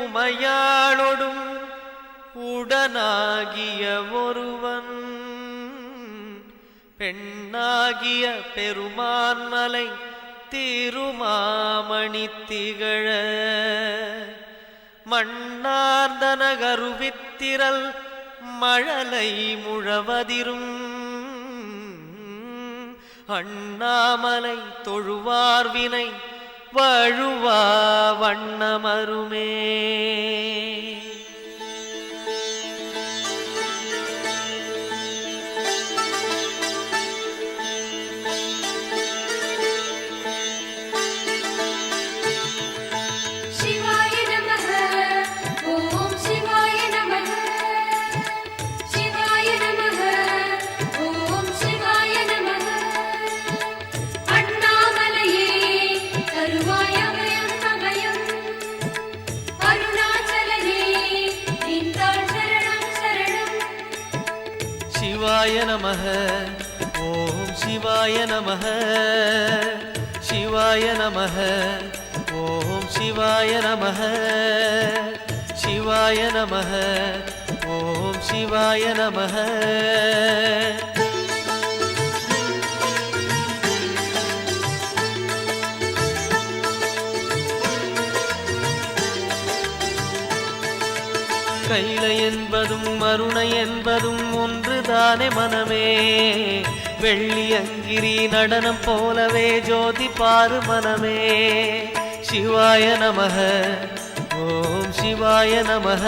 உமையாளொடும் உடனாகிய ஒருவன் பெண்ணாகிய பெருமான்மலை திருமாமணி திகழ மண்ணார்ந்தன கருவித்திரல் மழலை முழவதிரும் அண்ணாமலை தொழுவார்வினை வழுவா வண்ணமருமே. சிவாய நமः ஓம் சிவாய நமः சிவாய நமः ஓம் சிவாய நமः சிவாய நமः ஓம் சிவாய நமः. கைலை என்பதும் மருணை என்பதும் ஒன்றுதானே மனமே. வெள்ளி அங்கிரி நடனம் போலவே ஜோதி பாரு மனமே. சிவாய நமः ஓம் சிவாய நமः.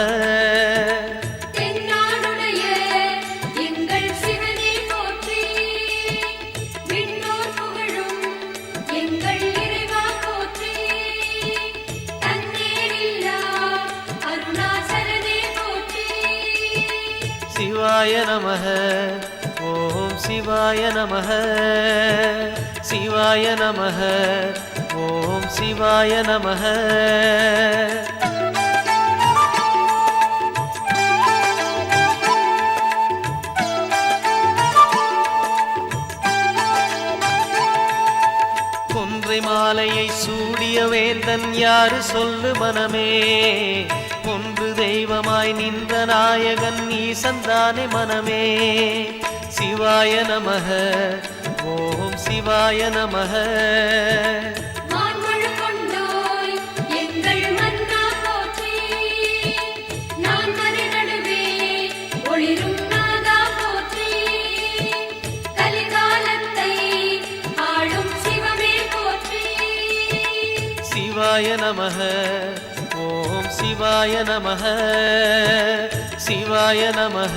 சிவாய நமः ஓம் சிவாய நமः சிவாய நமः ஓம் சிவாய நமः. கொன்றை மாலையை சூடிய வேந்தன் யாரு சொல்லு மனமே. ஒன்று தெய்வமாய் நின்ற நாயகன் ஈசந்தானே மனமே. சிவாய நமः ஓம் சிவாய நமः. சிவாய நமः ஓம் சிவாய நமः சிவாய நமः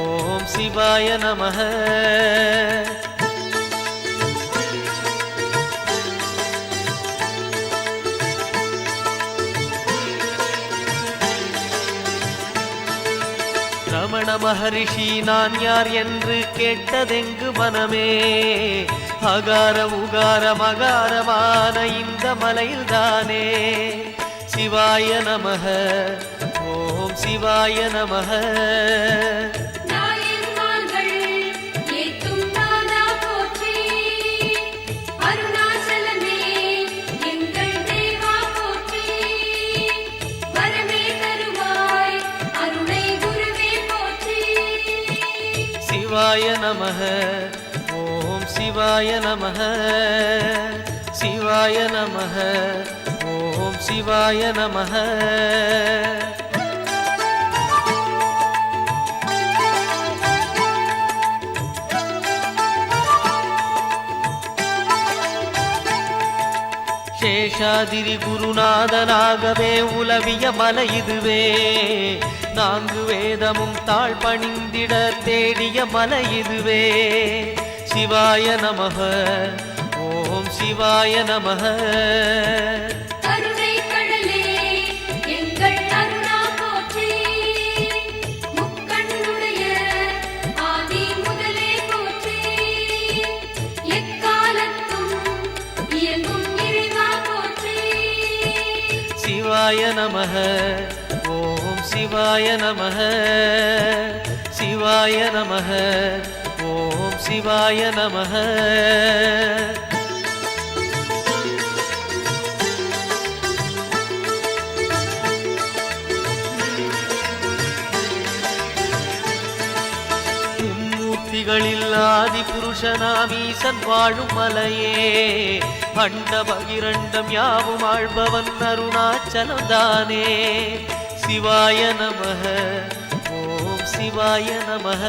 ஓம் சிவாய நமः. ரமண மகரிஷி நான் யார் என்று கேட்டதெங்கு மனமே. அகார உகார மகாரமான இந்த மலையில்தானே. சிவாய நமः ஓம் சிவாய நமः. சிவாய நமः ஓம் சிவாய நமः சிவாய நமः ஓம் சிவாய நமः. சேஷாதிரி குருநாதனாகவே உலவிய மலை இதுவே. நான்கு வேதமும் தாழ் பணிந்திட தேடிய மலை இதுவே. சிவாய நமः ஓம் சிவாய நமः. சிவாய நமः ஓம் சிவாய நமः சிவாய நமः ஓம் சிவாய நமः. அனாதி புருஷனாமீசன் வாழும் மலையே அண்ட பகிரண்டம் யாவும் ஆழ்பவன் அருணாச்சலம் தானே சிவாய நமஹ ஓம் சிவாய நமஹ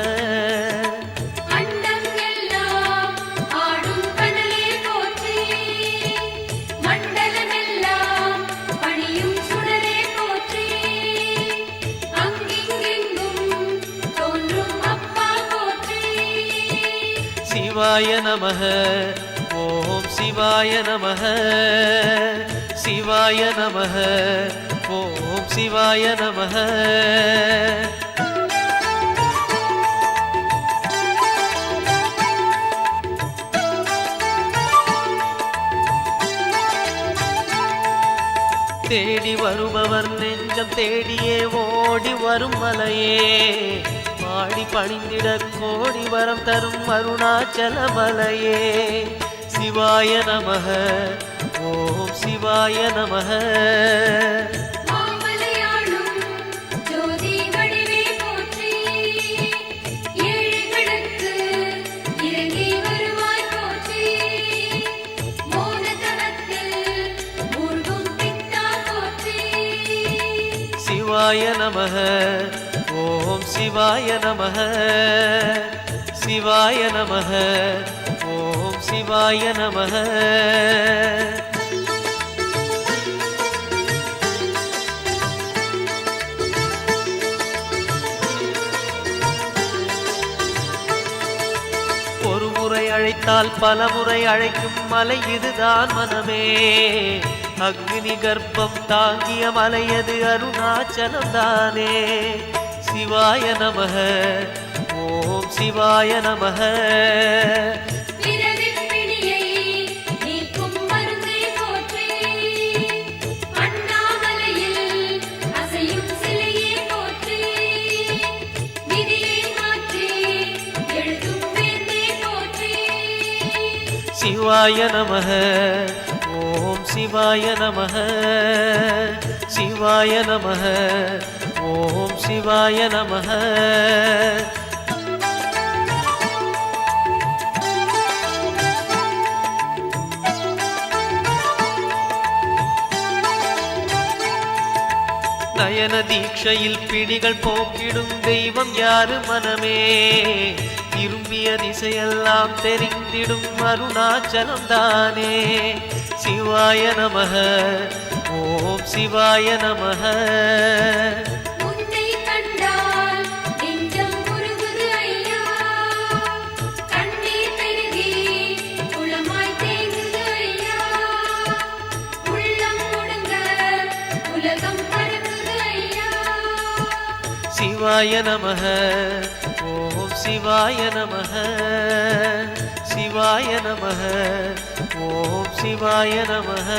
சிவாய நமஹ ஓம் சிவாய நமஹ சிவாய நமஹ ஓம் சிவாய நமஹ தேடி வருபவர் நெஞ்சம் தேடியே ஓடி வரும் மலையே பாடி பணிந்திட கோடி வரம் தரும் அருணாச்சல மலையே சிவாய நமஹ ஓம் சிவாய நமஹ சிவாய நமஹ ஓம் சிவாய நமஹ சிவாய நமஹ ஓம் சிவாய நமஹ ஒரு முறை அழைத்தால் பல முறை அழைக்கும் மலை இதுதான் மனமே அக்னி கர்ப்பம் தாங்கிய மலையது அருணாச்சலம் தானே சிவாய நமஹ ஓம் சிவாய நமஹ சிவாய நமஹ ஓம் சிவாய நமஹ சிவாய நமஹ ஓம் சிவாய நமஹ நயன தீட்சையில் பிடிகள் போக்கிடும் தெய்வம் யாரு மனமே திரும்பிய திசையெல்லாம் தெரிந்திடும் அருணாச்சலம் தானே சிவாய நமஹ ஓம் சிவாய நமஹ சிவாய நமஹ ஓம் சிவாய நமஹ சிவாய நமஹ ஓம் சிவாய நமஹ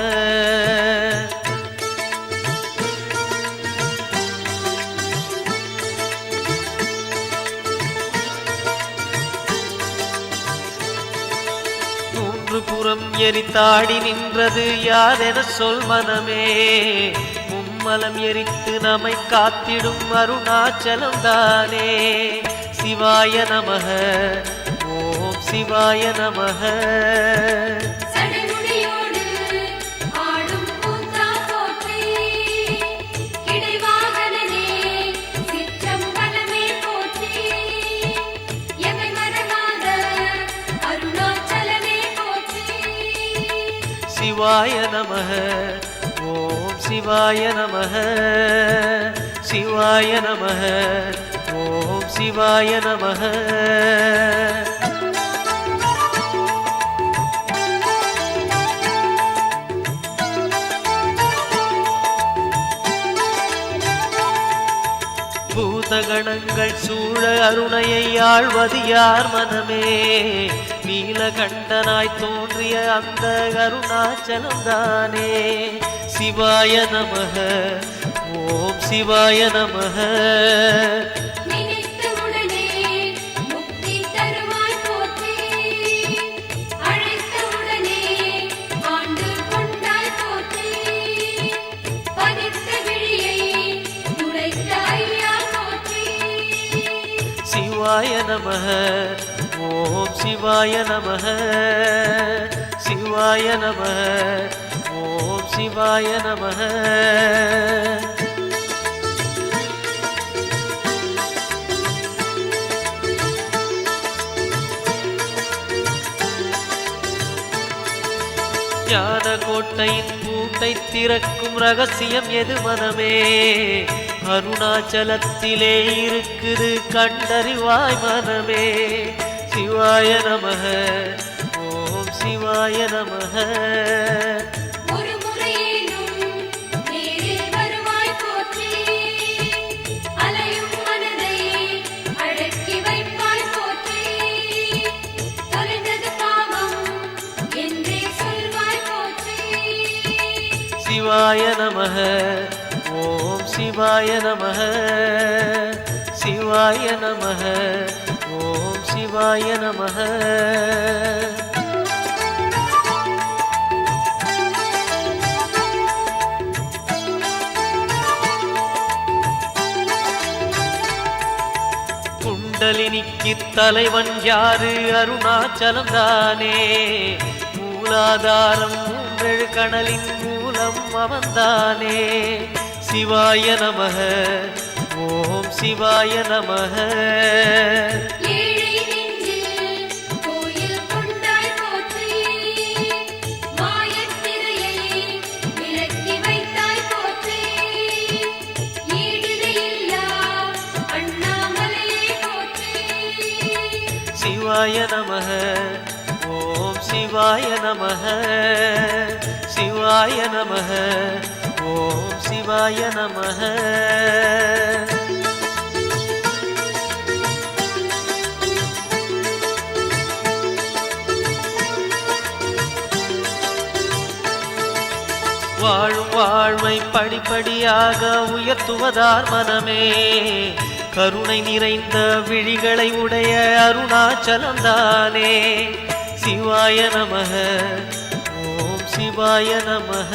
மூன்று புறம் எரித்தாடி நின்றது யாரென சொல் மனமே மலம் எரித்து நம்மை காத்திடும் அருணாச்சலம் தானே சிவாய நமஹ ஓம் சிவாய நமஹ சிவாய நமஹ ஓம் சிவாய நமஹ சிவாய நமஹ ஓம் சிவாய நமஹ பூதகணங்கள் சூழ அருணையை ஆழ்வது யார் மனமே நீலகண்டனாய் தோன்றிய அந்த அருணாச்சலம் தானே சிவாய நமஹ ஓம் சிவாய நமஹ சிவாய நமஹ ஓம் சிவாய நமः சிவாய நமः ஓம் சிவாய நமः. ஞான கோட்டையின் பூட்டை திறக்கும் ரகசியம் எது மனமே? அருணாச்சலத்திலே இருக்குது கண்டறிவாய் மனமே. சிவாய நமः ஓம் சிவாய நமः. சிவாய நமः ஓம் சிவாய நமः சிவாய நமः ஓம் சிவாய நமः. குண்டலினிக்கு தலைவன் யாரு? அருணாச்சலம் தானே. மூலாதாரம் மூன்றெழு கணலின் மூலம் அவன்தானே. சிவாய நமः ஓம் சிவாய நமः. சிவாய நமः ஓம் சிவாய நமः சிவாய நமः ஓம் சிவாய நமः. வாழும் வாழ்வை படிப்படியாக உயர்த்துவதார் மனமே. கருணை நிறைந்த விழிகளை உடைய அருணாச்சலம் தானே. சிவாய நமः ஓம் சிவாய நமः.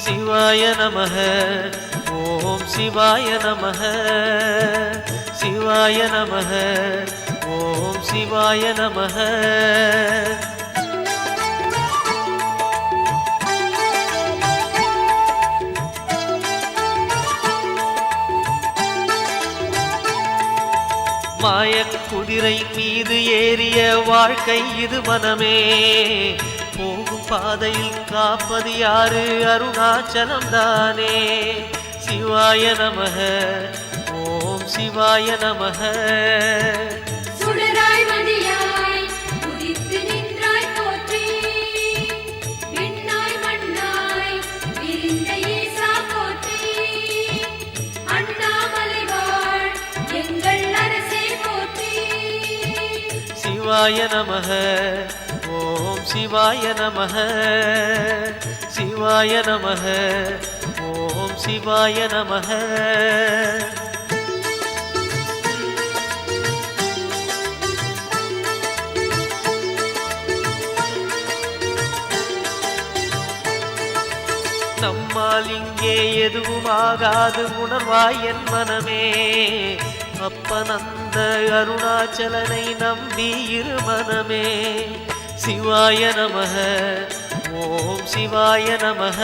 சிவாய நமः ஓம் சிவாய நமः சிவாய நமः ஓம் சிவாய நமः. மாயக் குதிரை மீது ஏறிய வாழ்க்கை இது மனமே. போகும் பாதையில் காப்பது யாரு? அருணாச்சலம் தானே. சிவாய நமः ஓம் சிவாய நமः. சிவாய நமः ஓம் சிவாய நமः சிவாய நமः ஓம் சிவாய நமः. நம்மால் இங்கே எதுவும் ஆகாது உணர்வாய் என் மனமே. அப்பனந்த அருணாச்சலனை நம்பி இரு மனமே. சிவாய நமः ஓம் சிவாய நமः.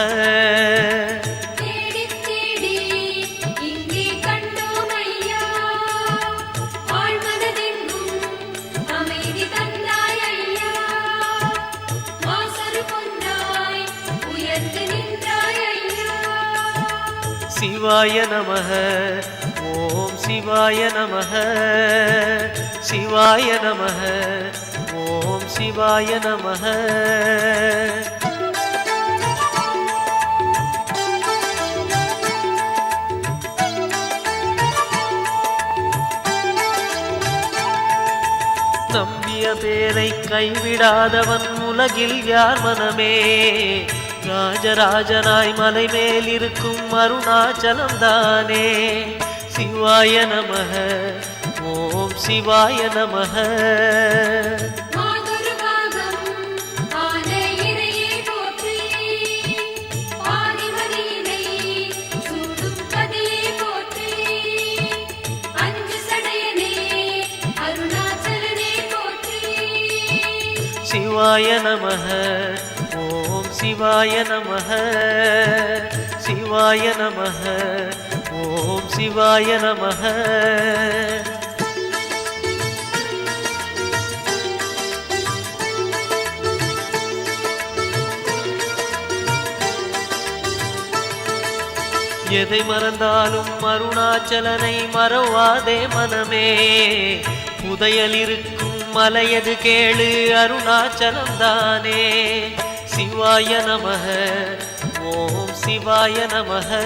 சிவாய நமः ஓம் சிவாய நமः சிவாய நமः ஓம் சிவாய நமः. நம்பிய பேரை கைவிடாதவன் உலகில் யார் மனமே. ராஜராஜனாய் மலை மேல் இருக்கும் அருணாச்சலம் தானே. சிவாய நமः ஓம் சிவாய நமஹ. சிவாய நமஹ. ஓம் சிவாய நமஹ. சிவாய நமஹ. ஓம் சிவாய நமஹ. எதை மறந்தாலும் அருணாச்சலனை மறவாதே மனமே. புதையல் இருக்கும் மலையது கேளு அருணாச்சலம் தானே. சிவாய நமஹ. ஓம் சிவாய நமஹ.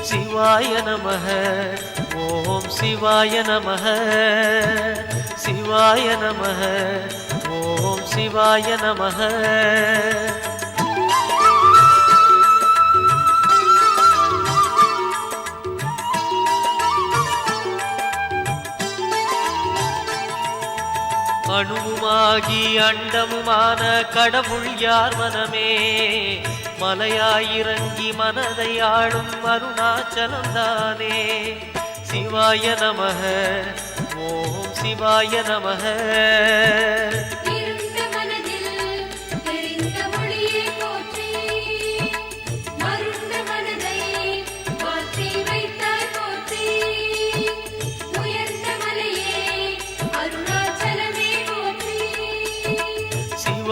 சிவாய நமஹ. ஓம் சிவாய நமஹ. சிவாய நமஹ. ஓம் சிவாய நமஹ. அணுவுமாகி அண்டமுமான கடவுள் யார் மனமே. மலையாயிறங்கி மனதை ஆளும் அருணாச்சலம் தானே. சிவாய நமஹ. ஓம் சிவாய நமஹ.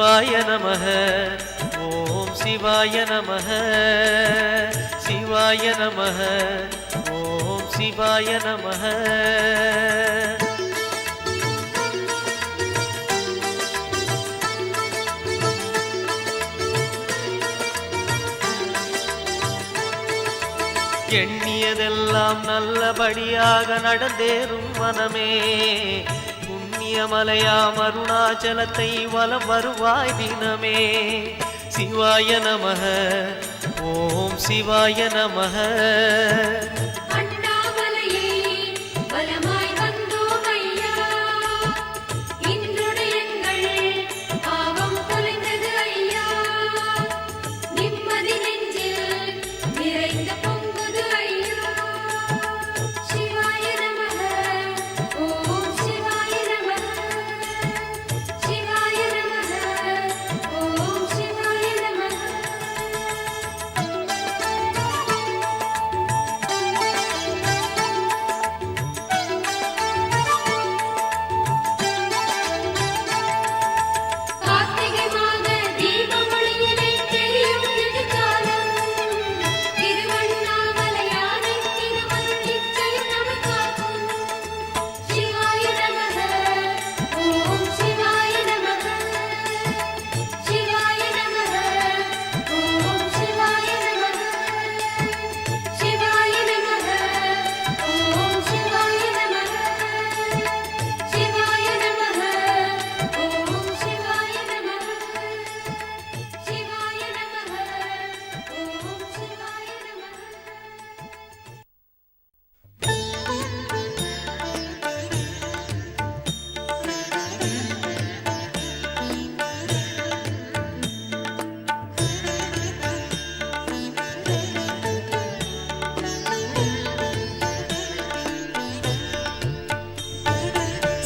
சிவாய நமஹ. ஓம் சிவாய நமஹ. சிவாய நமஹ. ஓம் சிவாய நமஹ. எண்ணியதெல்லாம் நல்லபடியாக நடந்தேறும் மனமே. மலையாம் அருணாச்சலத்தை வலம் வருவாய் தினமே. சிவாய நமஹ. ஓம் சிவாய நமஹ.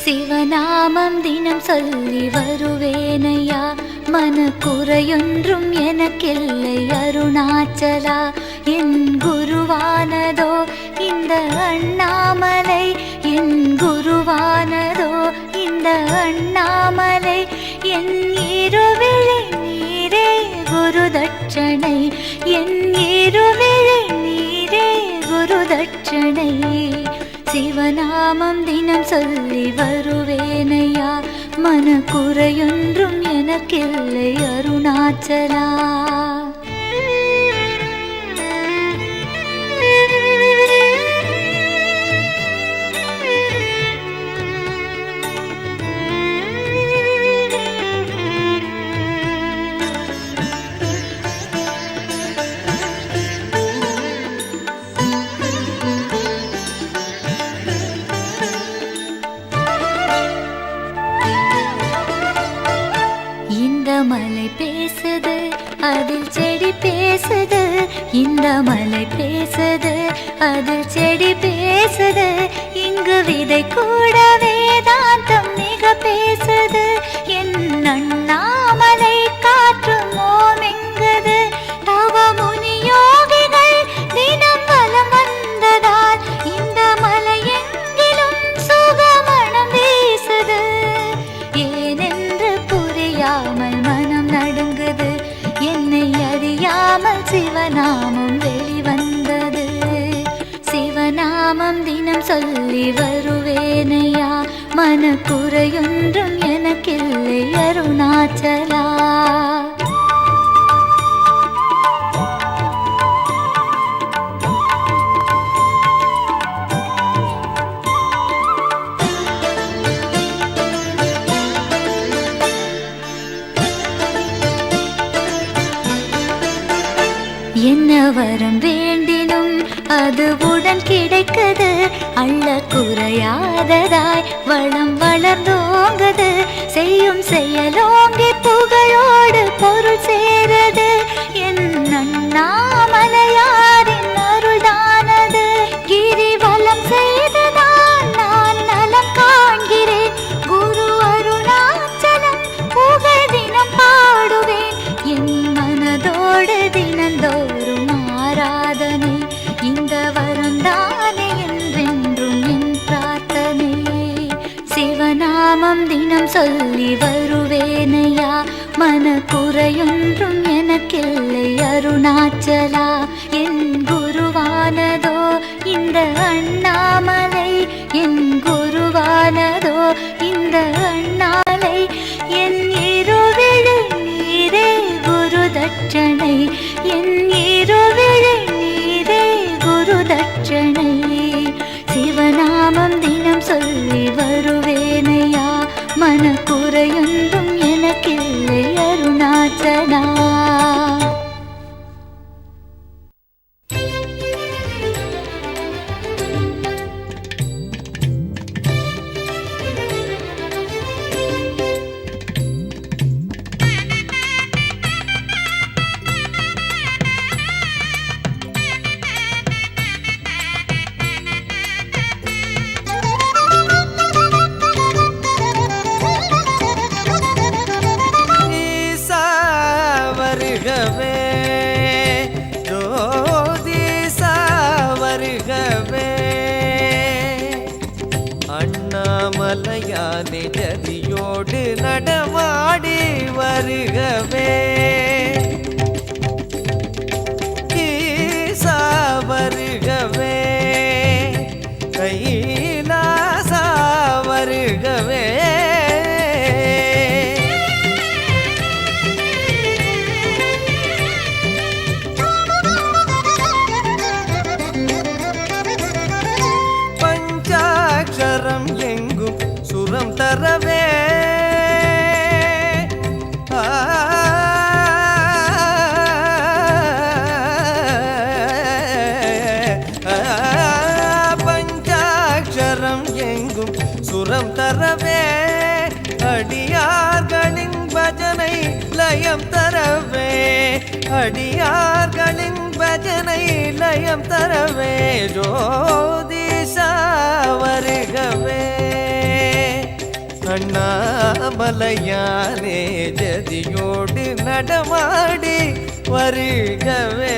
சிவநாமம் தினம் சொல்லி வருவேனையா. மனக்குறையொன்றும் எனக்கில்லை அருணாச்சலா. என் குருவானதோ இந்த அண்ணாமலை. என் குருவானதோ இந்த அண்ணாமலை. என் இருவிழி நீரே குரு தட்சணை. என் இருவிழி நீரே குரு தட்சணை. சிவநாமம் தினம் சொல்லி வருவேனையா. மனக்குறையொன்றும் எனக்கில்லை அருணாச்சலா. அதில் செடி பேசுது, இந்த மலை பேசுது, அதில் செடி பேசுது, இங்கு விதை கூட வேதாந்தம் மிக பேசுது. என் அண்ணாமலை காற்று மோமெங்குது, தவ முனி யோகிகள் தினம் வலம் வந்ததால் இந்த மலை எங்கிலும் சுகமணம் வீசுது. ஏனென்று புரியாமல் மனம் நடுங்குது, என்னை அறியாமல் சிவநாமம் வெளிவந்தது. சிவநாமம் தினம் சொல்லி வருவேனையா, மனக்குறையொன்றும் எனக்கில்லை அருணாச்சலா. என்ன வரம் வேண்டினும் அது உடன் கிடைக்குது, அள்ள குறையாததாய் வளம் வளர்ந்தோங்குது. செய்யும் செயலோங்கி புகழோடு பொருள் சேருது, என் அண்ணாமலையாரின் அருள்தானது. கிரிவலம் செய்துதான் நான் நலம் காண்கிறேன், குரு அருணாச்சலம் புகழ் தினம் பாடுவேன். என் மனதோடு தினந்தோறும் ஆராதனை, இந்த வரந்தானே என்றென்றும் என் பிரார்த்தனை. சிவநாமம் தினம் சொல்லி வருவேனையா, மனக்குறையொன்றும் எனக்கில்லை அருணாச்சலா. என் குருவானதோ இந்த அண்ணாமலை, என் குருவானதோ இந்த அண்ணாமலை. என் இருவிழி நீரே குரு தட்சணை, என் இருவிழி நீரே குரு தட்சணை. சிவநாமம் தினம் சொல்லி வருவேனையா, மனக்குறையொன்றும் எனக்கில்லை அருணாச்சலா. அண்ணாமலையானே ஜதியோடு நடமாடி வருகவே, ஈசா வருகவே, கைலாசா வருகவே. பஞ்சாட்சரம் எங்கும் சுரம் தரவே, பஞ்சாட்சரம் எங்கும் சுரம் தரவே, அடியார்களின் பஜனை லயம் தரவே, அடியார்களின் பஜனை லயம் தரவே. ஜோதிஷா வருகவே, அண்ணாமலையானே ஜதியோடு நடமாடி வருகவே.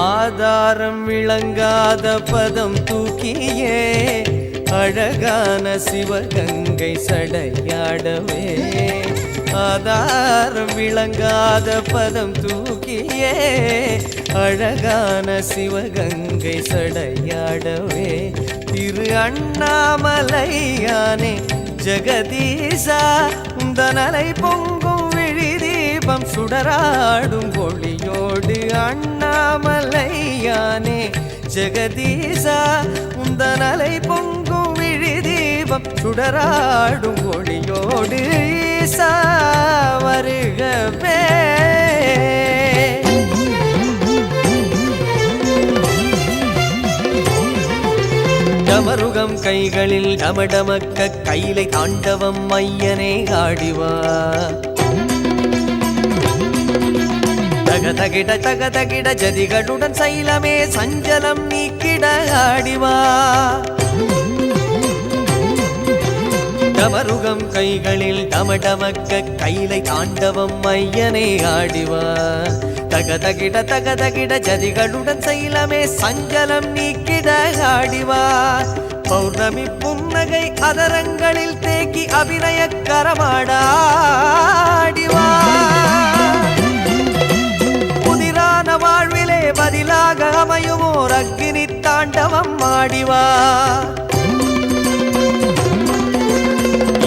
ஆதாரம் விளங்காத பதம் தூக்கியே அழகான சிவகங்கை சடையாடவே, ஆதாரம் விளங்காத பதம் தூக்கியே அழகான சிவகங்கை சடையாடவே. திரு அண்ணாமலையானே ஜெகதீசா உந்தனலை பொங்கும் விழி தீபம் சுடராடும் ஒளியோடு அண்ணாமலையானே ஜெகதீசா உந்தனலை பொங்கும் விழி தீபம் சுடராடும் ஒளியோடு ஈசா வருகவே டமருகம் கைகளில் டமடமக்க கைலை தாண்டவம் ஐயனே ஆடிவா தகதகிட தகதகிட ஜதிகளுடன் சைலமே சஞ்சலம் நீக்கிட ஆடிவா டமருகம் கைகளில் டமடமக்க கைலை தாண்டவம் ஐயனே ஆடிவா தகதகிட தகதகிட ஜதிகளுடன் சைலமே சஞ்சலம் நீக்கிட ஆடிவா பௌர்ணமி புன்னகை அதரங்களில் தேக்கி அபிநய கரமாடாடிவா புதிரான வாழ்விலே பதிலாக அமையுமோர் அக்கினி தாண்டவம் ஆடிவா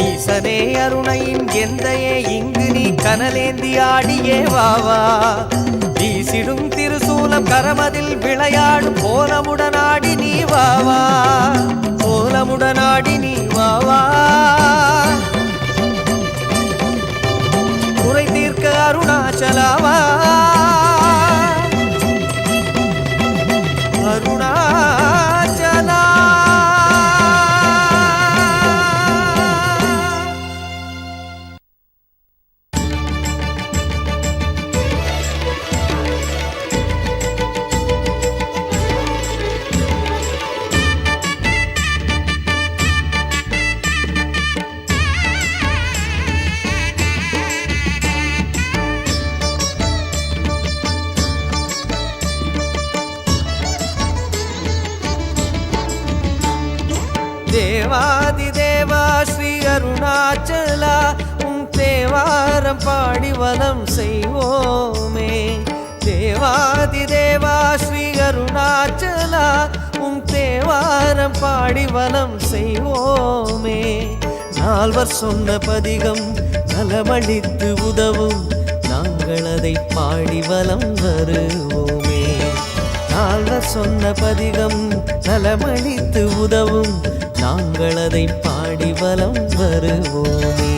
ஈசனே அருணையின் எந்தையே இங்கு நீ கனலேந்தி ஆடியே வாவா வீசிடும் திருசூலம் கரமதில் விளையாடும் கோலமுடனாடி நீ வாவா கோலமுடனாடி நீ வாவா குறை தீர்க்க அருணாச்சலாவா அருணாச்சலா தேவாதி தேவா ஸ்ரீ அருணாச்சலா உன் தேவாரம் பாடி வலம் செய்வோமே தேவாதி தேவா ஸ்ரீ அருணாச்சலா உன் தேவாரம் பாடி வலம் செய்வோமே நால்வர் சொன்ன பதிகம் நலமளித்து உதவும் நாங்கள் அதை பாடி வலம் வருவோமே நால்வர் சொன்ன பதிகம் நலமளித்து உதவும் நாங்கள் அதை பாடி வலம் வருவோமே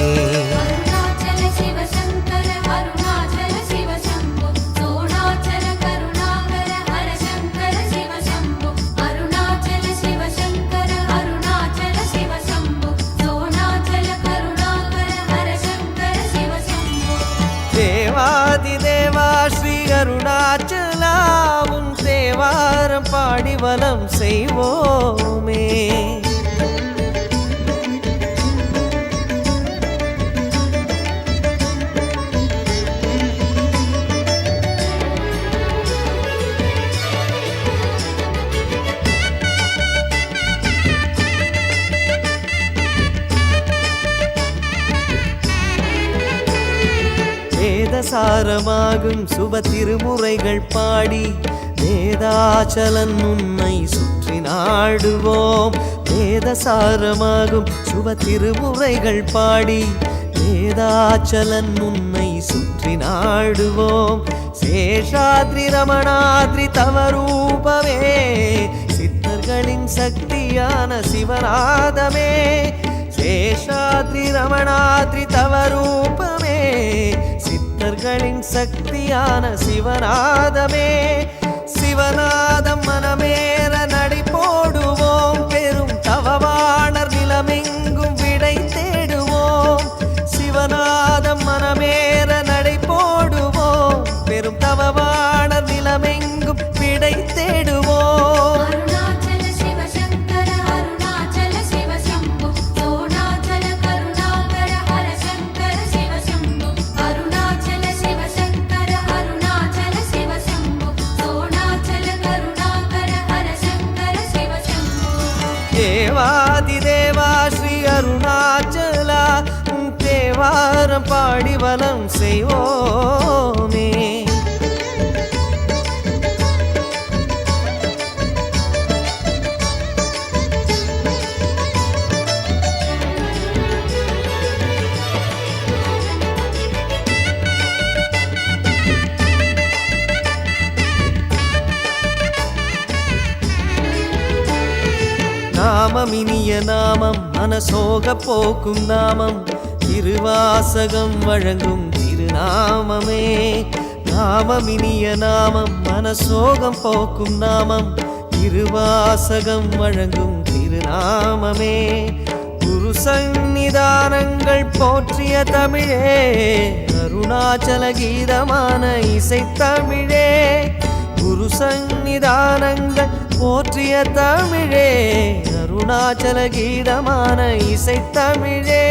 அருணாச்சல சிவ சங்கர அருணாச்சல சிவ சம்போ சோணாச்சல கருணாகர ஹர சங்கர சிவ சம்போ அருணாச்சல சிவ சங்கர அருணாச்சல சிவ சம்போ சோணாச்சல கருணாகர ஹர சங்கர சிவ சம்போ தேவாதி தேவா ஸ்ரீ அருணாச்சலா உன் தேவாரம் பாடி வலம் செய்வோமே வேதசாரமாகும் சுப திருமுறைகள் பாடி வேதாச்சலன் உன்னை சுற்றி நாடுவோம் வேதசாரமாகும் சுப திருமுறைகள் பாடி வேதாச்சலன் உன்னை சுற்றி நாடுவோம் சேஷாத்ரி ரமணாத்ரி தவரூபமே சித்தர்களின் சக்தியான சிவநாதமே சேஷாத்ரி ரமணாத்ரி தவரூபமே சித்தர்களின் சக்தியான சிவநாதமே சிவநாதம் மனமேற நடை போடுவோம் பெரும் தவவாணர் நிலமெங்கும் விடை தேடுவோம் சிவநாதம் மனமேற நடை போடுவோம் பெரும் தவவாணர் நிலமெங்கும் விடை தேடுவோம் அருணாச்சல சிவ சங்கர அருணாச்சல சிவ சம்போ சோணாச்சல கருணாகர ஹர சங்கர சிவ சம்போ அருணாச்சல சிவ சங்கர அருணாச்சல சிவ சம்போ சோணாச்சல கருணாகர ஹர சங்கர சிவ சம்போ தேவாதி தேவா ஸ்ரீ அருணாச்சலா உன் தேவாரம் பாடி வலம் செய்வோமே நாமம் இனிய நாமம் மனசோக போக்கும் நாமம் திருவாசகம் வழங்கும் திருநாமமே. நாமம் இனிய நாமம் மனசோகம் போக்கும் நாமம் திருவாசகம் வழங்கும் திருநாமமே. குரு சந்நிதானங்கள் போற்றிய தமிழே அருணாச்சல கீதமான இசை தமிழே. குரு சந்நிதானங்கள் போற்றிய தமிழே அருணாச்சல கீதமான இசை தமிழே.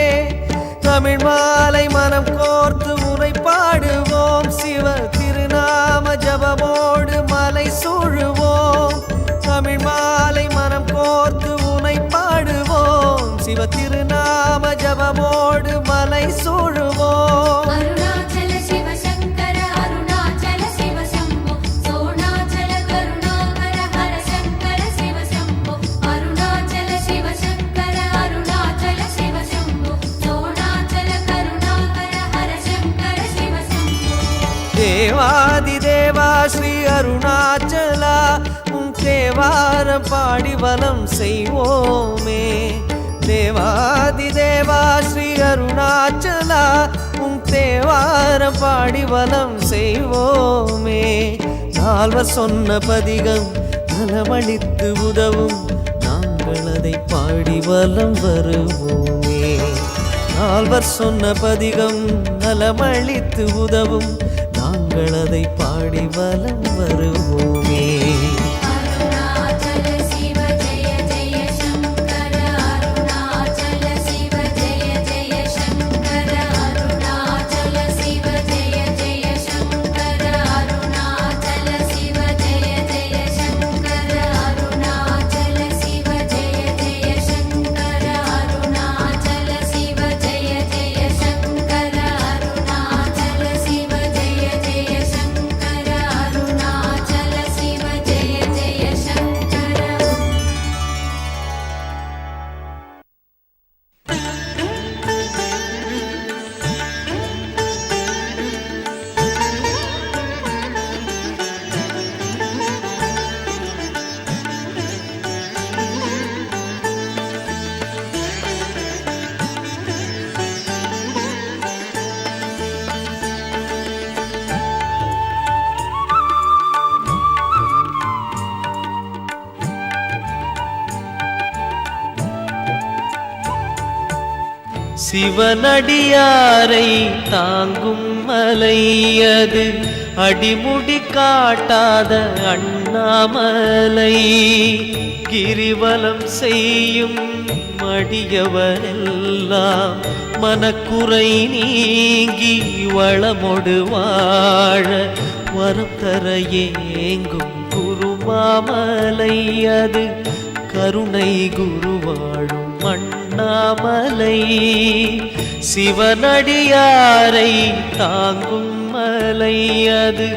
தமிழ் மாலை மனம் கோர்த்து உரை பாடுவோம் சிவ திருநாம ஜபமோடு மலை சூழுவோம். தமிழ் மாலை மனம் கோர்த்து உனை பாடுவோம் சிவ திருநாம ஜபமோடு மலை சூழுவோம். அருணாச்சல சிவ சங்கர அருணாச்சல சிவ சம்போ சோணாச்சல கருணாகர ஹர சங்கர சிவ சம்போ. அருணாச்சல சிவ சங்கர அருணாச்சல சிவ சம்போ சோணாச்சல கருணாகர ஹர சங்கர சிவ சம்போ. தேவாதி தேவா ஸ்ரீ அருணாச்சலா உன் தேவாரம் பாடி வலம் செய்வோமே. தேவாதி தேவா ஸ்ரீ அருணாச்சலா உன் தேவாரம் பாடி வலம் செய்வோமே. நால்வர் சொன்ன பதிகம் நலமளித்து உதவும் நாங்கள் அதை பாடி வலம் வருவோமே. நால்வர் சொன்ன பதிகம் நலமளித்து உதவும் நாங்கள் அதை பாடி வலம் வருவோமே. அருணாச்சல சிவ ஜெய ஜெய சங்கர அருணாச்சல சிவ ஜெய ஜெய சங்கர அருணாச்சல சிவ ஜெய ஜெய சங்கர அருணாச்சல சிவ ஜெய ஜெய சங்கர அருணாச்சல சிவ ஜெய ஜெய சங்கர அருணாச்சல சிவ ஜெய ஜெய சங்கர அருணாச்சல சிவ ஜெய ஜெய சங்கர அருணாச்சல சிவ ஜெய ஜெய சங்கர. சிவனடியாரை தாங்கும் மலையது அடிமுடி காட்டாத அண்ணாமலை. கிரிவலம் செய்யும் மடியவரெல்லாம் மனக்குறை நீங்கி வளமொடு வாழ வரம் தர ஏங்கும் குருமாமலை. அது கருணை குருவாழும் அண்ணாமலை. சிவனடியாரை தாங்கும் மலை அது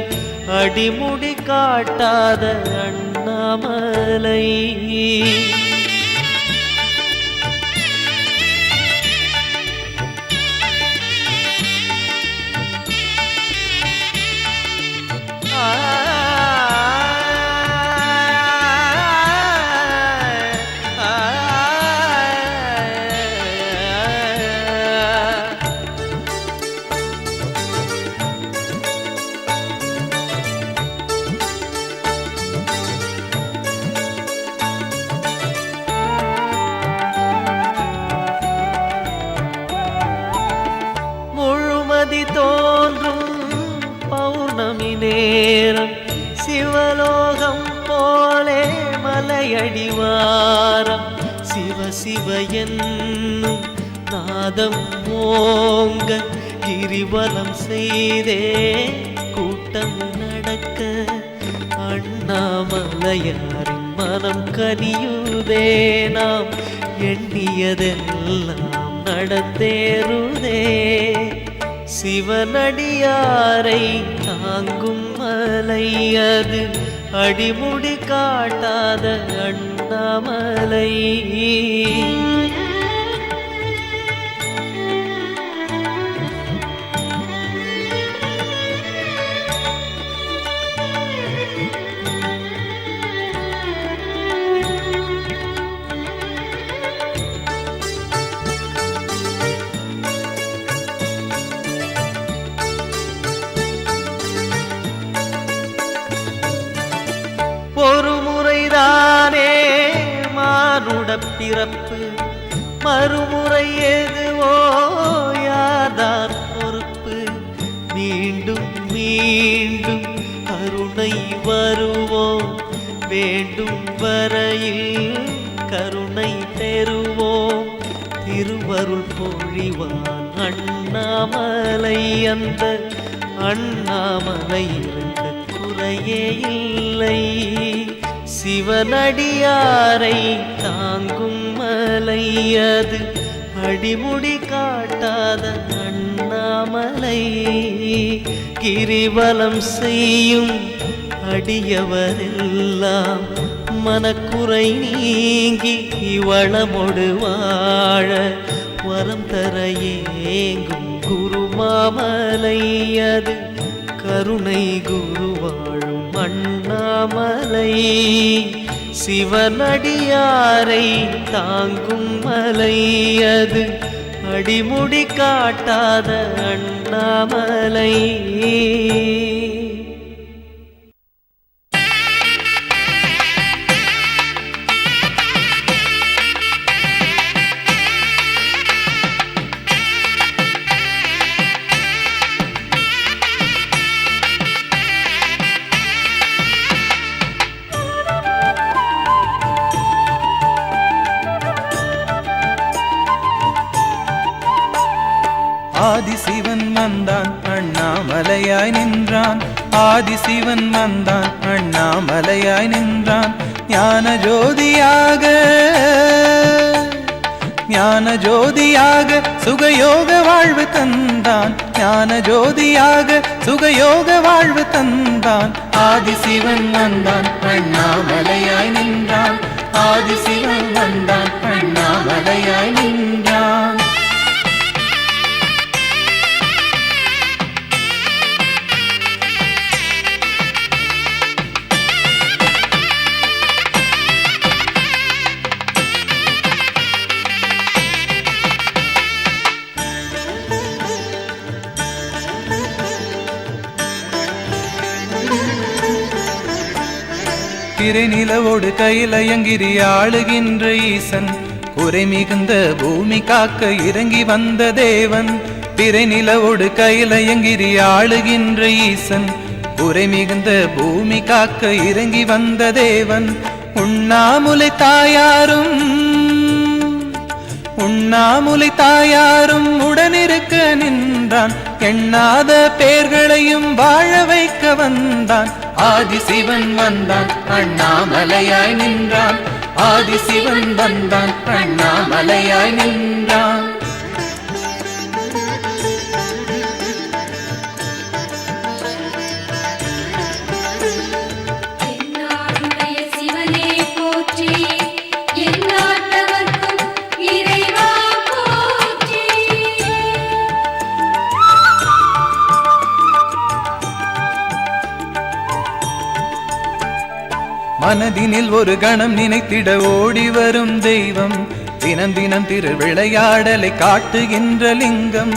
அடிமுடி காட்டாத அண்ணாமலை. முழுமதி தோன்றும் பௌர்ணமி நேரம் சிவலோகம் போலே மலையடிவாரம். சிவ சிவ என்னும் நாதம் ஓங்க கிரிவலம் செய்தே கூட்டம் நடக்க அண்ணாமலையாரின் மனம் கனியுதே. நாம் எண்ணியதெல்லாம் நடந்தேறுதே. சிவனடியாரை தாங்கும் மலை அது அடிமுடி காட்டாத அண்ணாமலை. பிறப்பு மறுமுறை எதுவோ யார்தான் பொறுப்பு மீண்டும் மீண்டும் கருணை வருவோம் வேண்டும் வரையில் கருணை பெறுவோம் திருவருள் பொழிவான் அண்ணாமலை அந்த அண்ணாமலை இருக்க குறையே இல்லை சிவனடியாரை தாங்கும் மலை அது அடிமுடி காட்டாத அண்ணாமலை கிரிவலம் செய்யும் அடியவரெல்லாம் மனக்குறை நீங்கி வளமொடு வாழ வரம் தர ஏங்கும் குருமாமலை அது கருணை குரு வாழும் அண்ணாமலை சிவனடியாரை தாங்கும் மலை அது அடிமுடி காட்டாத அண்ணாமலை ஆதிசிவன் வந்தான் அண்ணாமலையாய் நின்றான் ஆதிசிவன் வந்தான் அண்ணாமலையாய் நின்றான் ஞான ஜோதியாக சுகயோக வாழ்வு தந்தான் ஞான ஜோதியாக சுகயோக வாழ்வு தந்தான் ஆதிசிவன் வந்தான் அண்ணாமலையாய் நின்றான் ஆதிசிவன் வந்தான் அண்ணாமலையாய் நின்றான் பிறை நிலவோடு கையிலயங்கிரி ஆளுகின்ற ஈசன் குறை மிகுந்த பூமி காக்க இறங்கி வந்த தேவன் பிறை நிலவோடு கையிலயங்கிரி ஆளுகின்ற ஈசன் குறை மிகுந்த பூமி காக்க இறங்கி வந்த தேவன் உண்ணாமுலை தாயாரும் உடனிருக்க நின்றான் எண்ணாத பேர்களையும் வாழ வைக்க வந்தான் ஆதிசிவன் வந்தான் அண்ணாமலையாய் நின்றான் ஆதிசிவன் வந்தான் அண்ணாமலையாய் நின்றான் என்னாடுடைய சிவனே போற்றி எந்நாட்டவர்க்கும் இறைவா போற்றி மனதினில் ஒரு கணம் நினைத்திட ஓடி வரும் தெய்வம் தினம் தினம் திருவிளையாடலை காட்டுகின்ற லிங்கம்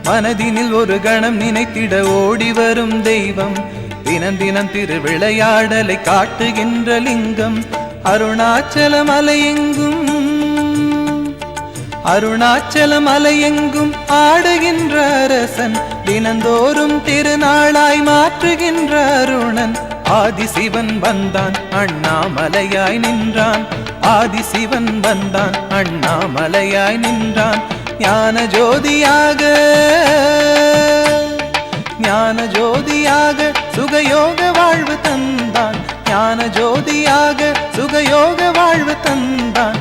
மனதினில் ஒரு கணம் நினைத்திட ஓடி வரும் தெய்வம் தினம் தினம் திருவிளையாடலை காட்டுகின்ற லிங்கம் அருணாச்சல மலையெங்கும் ஆடுகின்ற அரசன் தினந்தோறும் திருநாளாய் மாற்றுகின்ற அருணன் ஆதிசிவன் வந்தான் அண்ணாமலையாய் நின்றான் ஆதிசிவன் வந்தான் அண்ணாமலையாய் நின்றான் ஞான ஜோதியாக சுகயோக வாழ்வு தந்தான் ஞான ஜோதியாக சுகயோக வாழ்வு தந்தான்